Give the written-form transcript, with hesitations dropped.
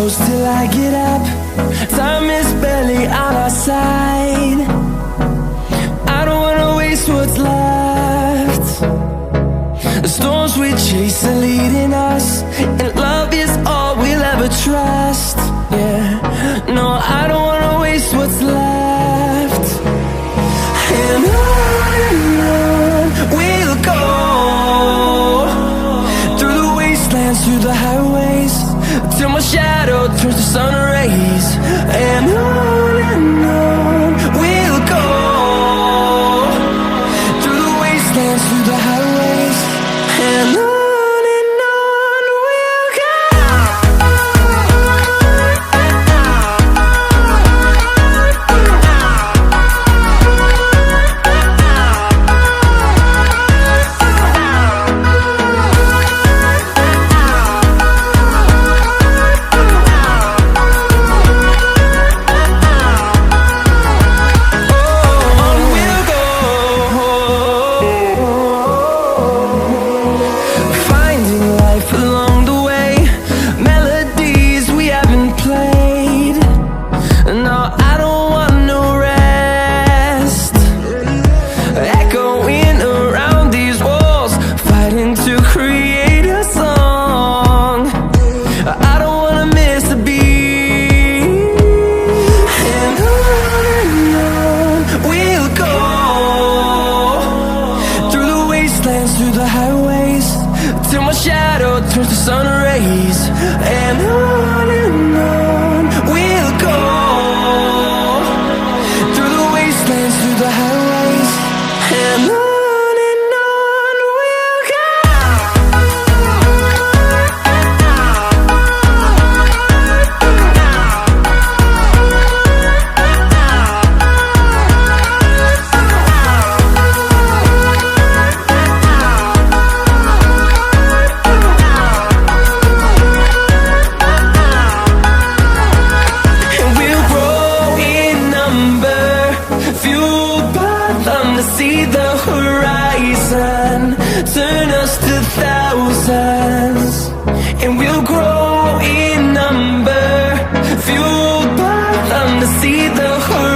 close till I get up. Time is barely on our side. I don't wanna waste what's left. The storms we chase are leading us, and love is all we'll ever trust. Yeah, no, I don't wanna waste what's left. And on we'll go, through the wastelands, through the highways, till my shadow turns to sun rays. And on we'll go, through the wastelands, through the highways, and on we'll go. Through the highways, till my shadow turns to sun rays. And on we'll go, through the wastelands, through the highways, and on we'll go. See the horizon, turn us to thousands, and we'll grow in number, fueled by them to see the horizon.